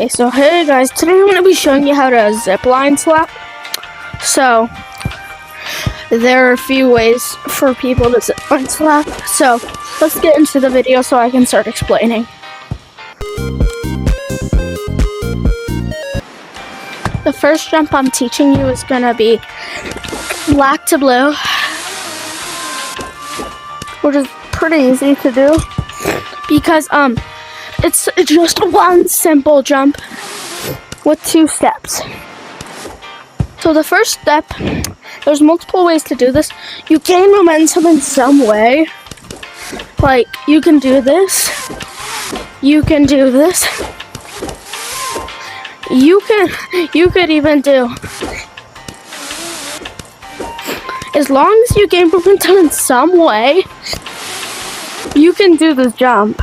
Okay, so hey guys, today I'm going to be showing you how to zipline slap. So, there are a few ways for people to zipline slap. So, let's get into the video so I can start explaining. The first jump I'm teaching you is going to be black to blue, which is pretty easy to do because it's just one simple jump with 2 steps. So the first step, there's multiple ways to do this. You gain momentum in some way. Like, you can do this. You can do this. You could even do, as long as you gain momentum in some way, you can do the jump.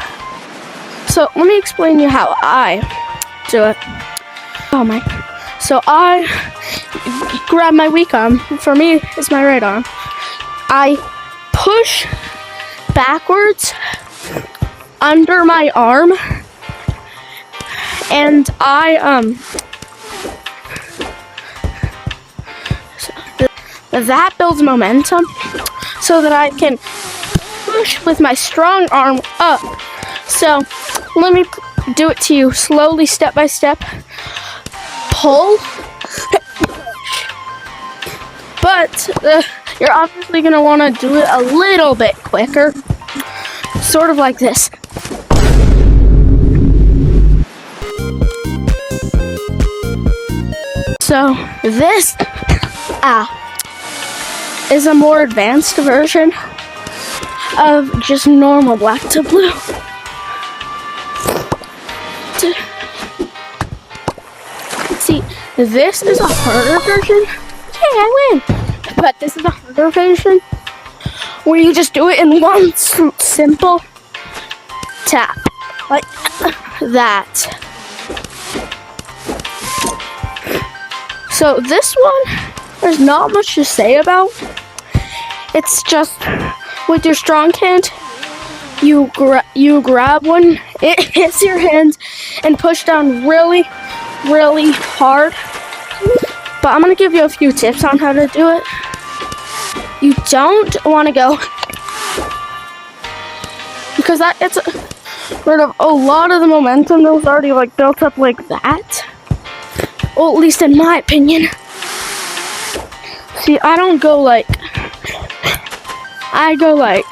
So let me explain you how I do it. So I grab my weak arm. For me, it's my right arm. I push backwards under my arm, and that builds momentum so that I can push with my strong arm up. So let me do it to you slowly, step by step. Pull, but you're obviously going to want to do it a little bit quicker, sort of like this. So this is a more advanced version of just normal black to blue. See, this is a harder version. Hey, I win! But this is a harder version where you just do it in one simple tap, like that. So this one, there's not much to say about. It's just with your strong hand, you grab one, it hits your hand, and push down really hard. But I'm gonna give you a few tips on how to do it. You don't want to go, because that gets rid of a lot of the momentum that was already like built up like that. Well, at least in my opinion. See, I don't go like, I go like,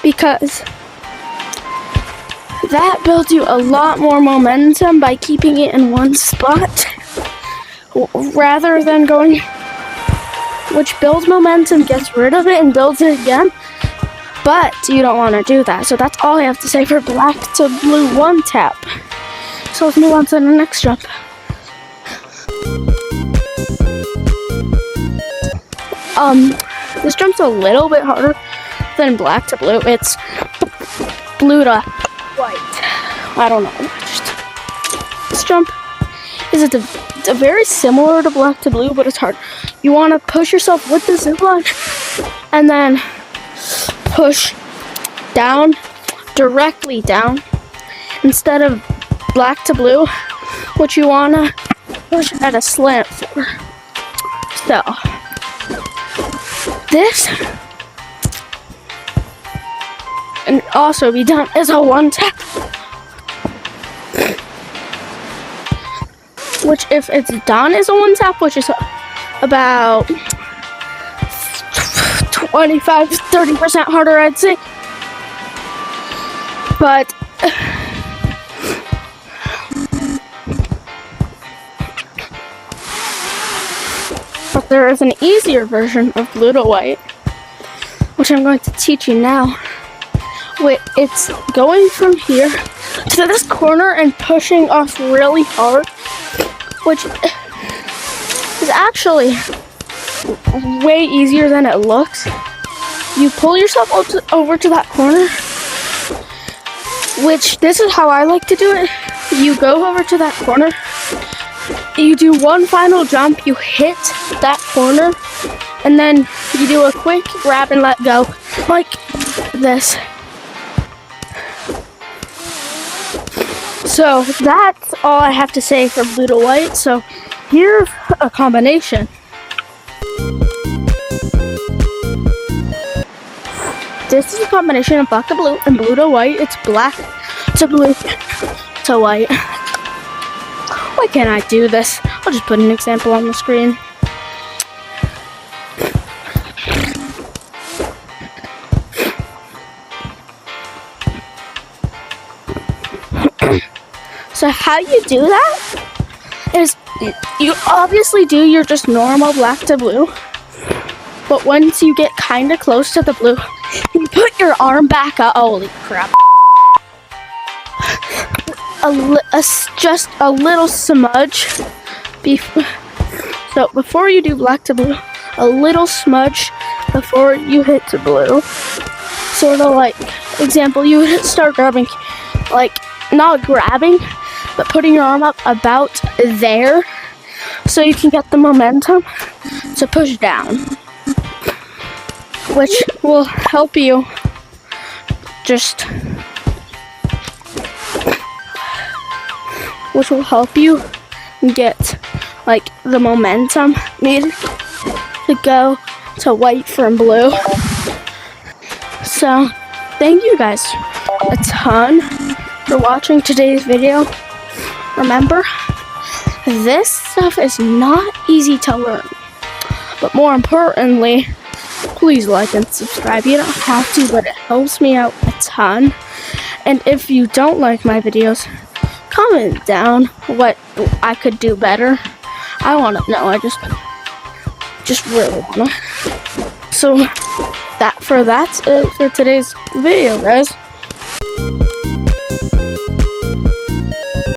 because that builds you a lot more momentum by keeping it in one spot rather than going, which builds momentum, gets rid of it, and builds it again. But you don't want to do that. So that's all I have to say for black to blue one tap. So let's move on to the next jump. This jump's a little bit harder than black to blue. It's blue to white. I don't know. This jump is a very similar to black to blue, but it's hard. You want to push yourself with the zipline and then push down, directly down, instead of black to blue, which you want to push at a slant for. So, this and also be done as a one tap, which if it's done as a one tap, which is about 25-30% harder, I'd say. But there is an easier version of blue to white, which I'm going to teach you now. It's going from here to this corner and pushing off really hard, which is actually way easier than it looks. You pull yourself over to that corner, which this is how I like to do it. You go over to that corner, you do one final jump, you hit that corner, and then you do a quick grab and let go, like this. So that's all I have to say for blue to white. So here's a combination. This is a combination of black to blue and blue to white. It's black to blue to white. Why can't I do this? I'll just put an example on the screen. So how you do that is you obviously do your just normal black to blue, but once you get kind of close to the blue, you put your arm back up. Holy crap. Just a little smudge. So before you do black to blue, a little smudge before you hit to blue. Sort of like, example, you would start grabbing, like, not grabbing, but putting your arm up about there so you can get the momentum to push down, which will help you get like the momentum needed to go to white from blue. So thank you guys a ton for watching today's video. Remember, this stuff is not easy to learn, but more importantly, please like and subscribe. You don't have to, but it helps me out a ton. And if you don't like my videos, comment down what I could do better. I want to know. I just really want to. So that's it for today's video, guys.